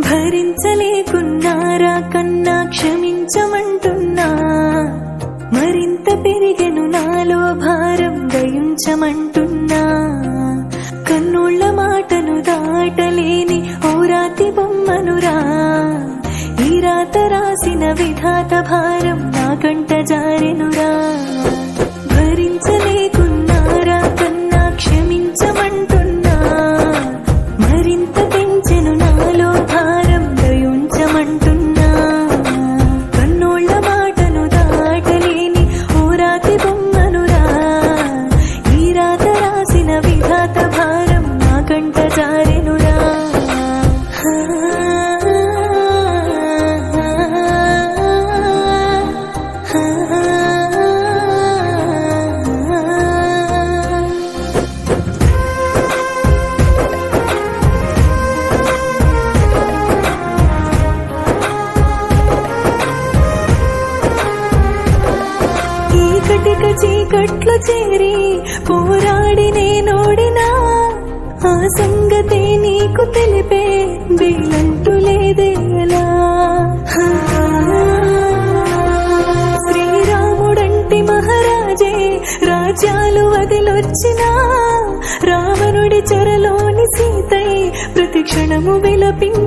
భరించలేకున్నారా కన్నా క్షమించమంటున్నా, మరింత పెరిగెను నాలో భారం దయించమంటున్నా. కన్నుళ్ళ మాటను దాటలేని ఓ రాతి బొమ్మనురా, ఈ రాత రాసిన విధాత భారం నా కంట జారెనురా. భరించలేకున్నారా కన్నా క్షమించమంటున్నా, మరింత పెంచెను నాలో భారం దయించమంటున్నా. కన్నోళ్ళ మాటను దాటలేని ఓ రాతి బొమ్మనురా, ఈ రాత రాసిన విధాత భారం నా కంట జారెనురా. కటిక చీకట్లు చేరి పోరాడి నేనోడినా, ఆ సంగతే నీకు తెలిపే వీలంటూ లేదేలా. శ్రీరాముడంటి మహారాజే రాజ్యాలు వదిలొచ్చినా, రావణుడి చెరలోని సీతై ప్రతి క్షణము విలపించి